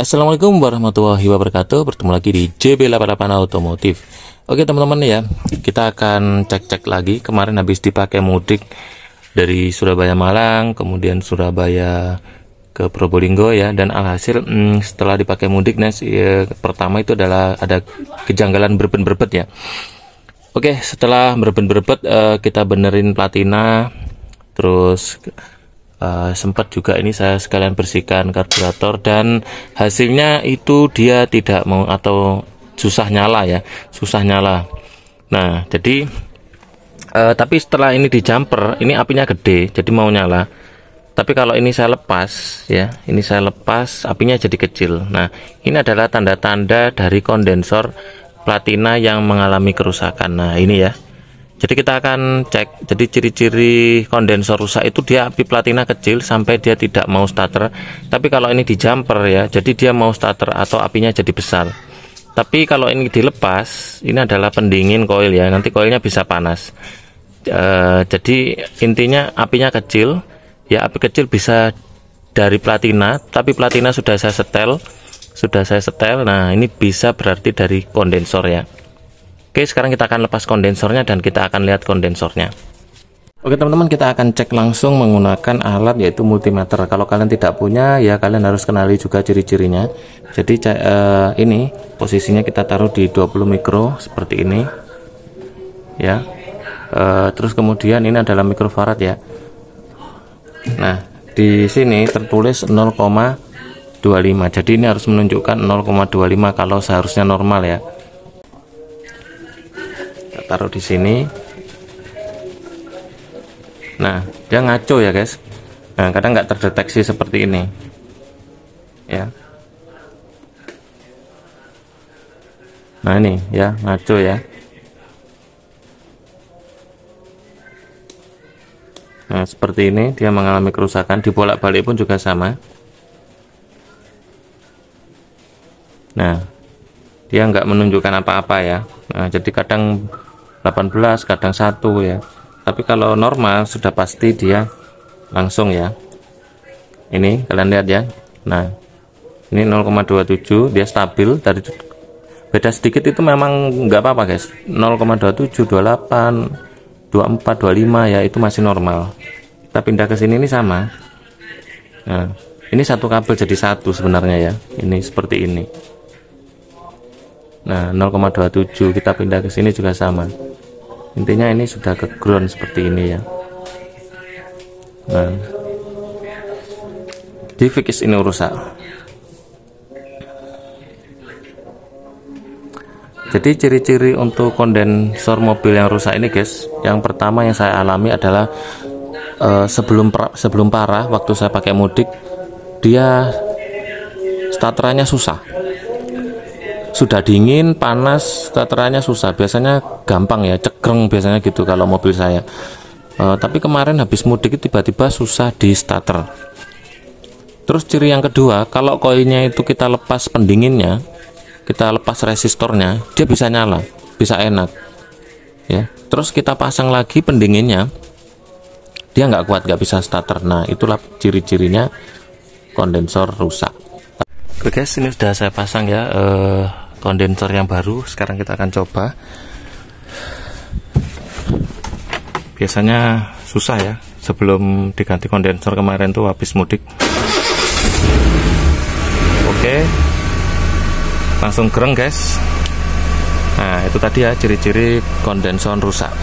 Assalamualaikum warahmatullahi wabarakatuh. Bertemu lagi di JB88 Otomotif. Oke teman-teman ya, kita akan cek-cek lagi. Kemarin habis dipakai mudik dari Surabaya Malang, kemudian Surabaya ke Probolinggo ya. Dan alhasil setelah dipakai mudik, pertama itu adalah ada kejanggalan berbet-berbet ya. Oke, setelah berbet-berbet kita benerin platina, terus sempat juga ini saya sekalian bersihkan karburator, dan hasilnya itu dia tidak mau atau susah nyala ya, susah nyala. Nah jadi tapi setelah ini di jumper, ini apinya gede jadi mau nyala. Tapi kalau ini saya lepas ya, ini saya lepas, apinya jadi kecil. Nah ini adalah tanda-tanda dari kondensor platina yang mengalami kerusakan. Nah ini ya, jadi kita akan cek. Jadi ciri-ciri kondensor rusak itu dia api platina kecil sampai dia tidak mau starter. Tapi kalau ini di jumper ya, jadi dia mau starter atau apinya jadi besar. Tapi kalau ini dilepas, ini adalah pendingin koil ya, nanti koilnya bisa panas. Jadi intinya apinya kecil ya, api kecil bisa dari platina, tapi platina sudah saya setel. Nah ini bisa berarti dari kondensor ya. Oke, sekarang kita akan lepas kondensornya dan kita akan lihat kondensornya. Oke teman-teman, kita akan cek langsung menggunakan alat yaitu multimeter. Kalau kalian tidak punya ya kalian harus kenali juga ciri-cirinya. Jadi ini posisinya kita taruh di 20 mikro seperti ini ya. Terus kemudian ini adalah mikrofarad ya. Nah di sini tertulis 0,25, jadi ini harus menunjukkan 0,25 kalau seharusnya normal ya. Taruh di sini. Nah dia ngaco ya guys. Nah kadang nggak terdeteksi seperti ini ya. Nah ini ya ngaco ya. Nah seperti ini dia mengalami kerusakan. Dibolak-balik pun juga sama. Nah dia nggak menunjukkan apa-apa ya. Nah jadi kadang 18, kadang 1 ya. Tapi kalau normal sudah pasti dia langsung ya. Ini kalian lihat ya. Nah ini 0,27, dia stabil. Dari beda sedikit itu memang nggak apa-apa guys. 0,27, 28, 24, 25 ya, itu masih normal. Kita pindah ke sini, ini sama. Nah ini satu kabel jadi satu sebenarnya ya. Ini seperti ini. Nah 0,27 kita pindah ke sini juga sama. Intinya ini sudah ke ground seperti ini ya. Nah di fix ini rusak. Jadi ciri-ciri untuk kondensor mobil yang rusak ini guys, yang pertama yang saya alami adalah sebelum parah waktu saya pakai mudik, dia starterannya susah. Sudah dingin, panas, starterannya susah. Biasanya gampang ya, cekreng biasanya gitu kalau mobil saya. Tapi kemarin habis mudik tiba-tiba susah di starter. Terus ciri yang kedua, kalau koilnya itu kita lepas pendinginnya, kita lepas resistornya, dia bisa nyala, bisa enak ya. Terus kita pasang lagi pendinginnya, dia nggak kuat, nggak bisa starter. Nah itulah ciri-cirinya kondensor rusak. Oke guys, ini sudah saya pasang ya kondensor yang baru. Sekarang kita akan coba. Biasanya susah ya sebelum diganti kondensor, kemarin tuh habis mudik. Oke, langsung gereng guys. Nah itu tadi ya ciri-ciri kondensor rusak.